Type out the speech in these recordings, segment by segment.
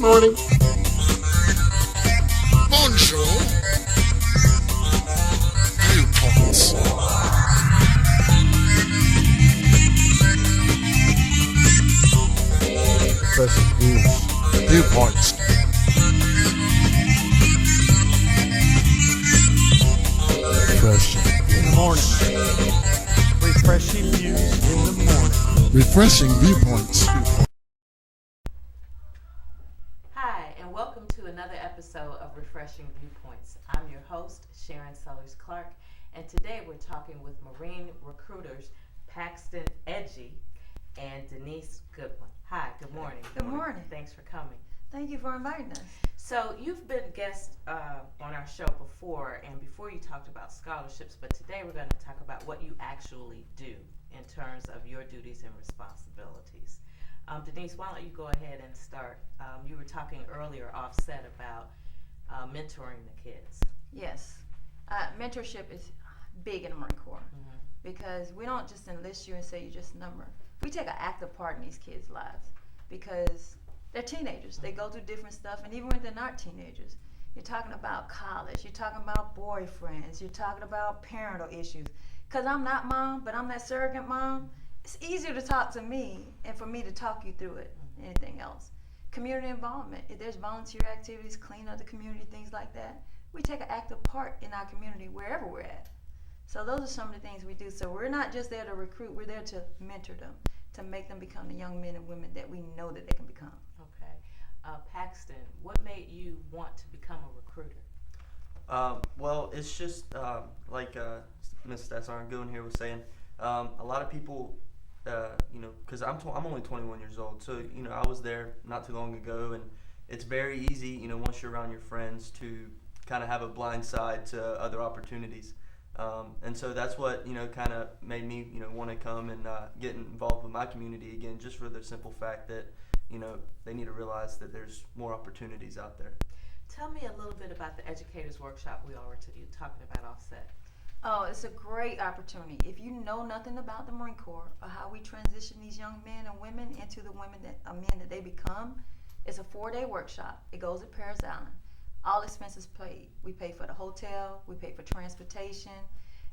morning. Bonjour. Viewpoints. Refreshing views. Viewpoints. Refreshing. In the morning. Refreshing views in the morning. Refreshing viewpoints. Hi, and welcome to another episode of Refreshing Viewpoints. I'm your host, Sharon Sellers Clark, and today we're talking with Marine recruiters Paxton, Edgy, and Denise, Goodwin. Hi, good morning. Good morning. Thanks for coming. Thank you for inviting us. So you've been guest on our show before, and before you talked about scholarships, but today we're going to talk about what you actually do in terms of your duties and responsibilities. Denise, why don't you go ahead and start? You were talking earlier offset about mentoring the kids. Yes. Mentorship is big in the Marine Corps because we don't just enlist you and say you're just a number. We take an active part in these kids' lives because they're teenagers. They go through different stuff, and even when they're not teenagers, you're talking about college, you're talking about boyfriends, you're talking about parental issues. Because I'm not mom, but I'm that surrogate mom, it's easier to talk to me and for me to talk you through it than anything else. Community involvement. If there's volunteer activities, clean up the community, things like that, we take an active part in our community wherever we're at. So those are some of the things we do. So we're not just there to recruit, we're there to mentor them, to make them become the young men and women that we know that they can become. Okay. Paxton, what made you want to become a recruiter? Well, it's just like Ms. Goodwin here was saying. A lot of people, because I'm only 21 years old, so I was there not too long ago, and it's very easy, once you're around your friends, to kind of have a blind side to other opportunities, and so that's what kind of made me want to come and get involved with my community again, just for the simple fact that they need to realize that there's more opportunities out there. Tell me a little bit about the educators workshop we are talking about offset. Oh, it's a great opportunity. If you know nothing about the Marine Corps or how we transition these young men and women into the men that they become, it's a 4-day workshop. It goes at Paris Island. All expenses paid. We pay for the hotel, we pay for transportation.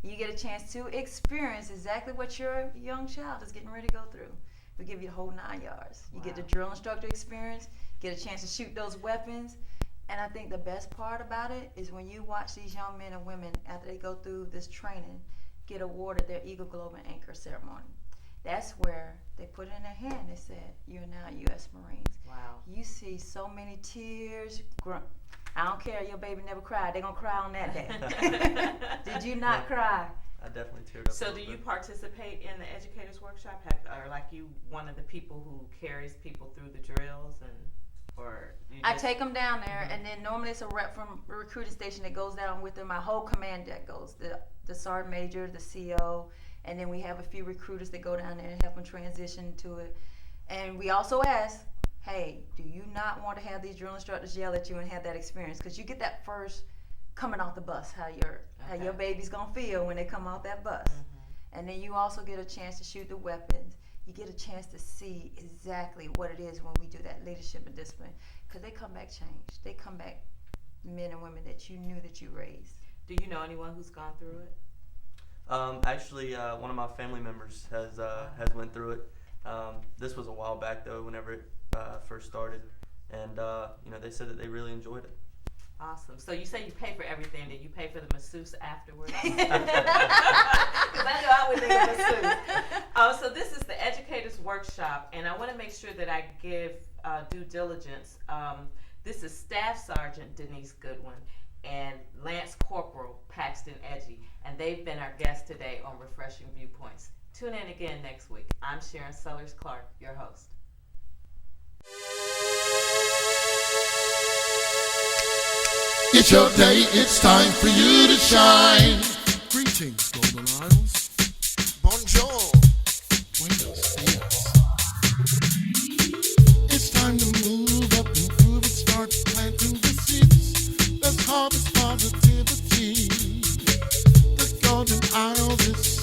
You get a chance to experience exactly what your young child is getting ready to go through. We give you the whole 9 yards. You get the drill instructor experience, get a chance to shoot those weapons. And I think the best part about it is when you watch these young men and women, after they go through this training, get awarded their Eagle Globe and Anchor ceremony. That's where they put it in their hand. They said, "You're now U.S. Marines." Wow. You see so many tears. I don't care. Your baby never cried. They're going to cry on that day. Did you not cry? I definitely teared up. So do you participate in the educators workshop? Or like you one of the people who carries people through the drills I take them down there, and then normally it's a rep from a recruiting station that goes down with them. My whole command deck goes, the sergeant major, the CO, and then we have a few recruiters that go down there and help them transition to it. And we also ask, hey, do you not want to have these drill instructors yell at you and have that experience? Because you get that first coming off the bus, how your baby's gonna feel when they come off that bus. And then you also get a chance to shoot the weapons. You get a chance to see exactly what it is when we do that leadership and discipline, because they come back changed. They come back men and women that you knew that you raised. Do you know anyone who's gone through it? Actually, one of my family members has went through it. This was a while back though, whenever it first started, and they said that they really enjoyed it. Awesome. So you say you pay for everything. Did you pay for the masseuse afterwards? Because I know I would need a masseuse. So this is the educators workshop, and I want to make sure that I give due diligence. This is Staff Sergeant Denise Goodwin and Lance Corporal Paxton Edgy, and they've been our guests today on Refreshing Viewpoints. Tune in again next week. I'm Sharon Sellers Clark, your host. It's your day, it's time for you to shine. Greetings, Golden Isles. Bonjour. Buenos dias. It's time to move up and prove it, start planting the seeds. Let's harvest positivity. The Golden Isles is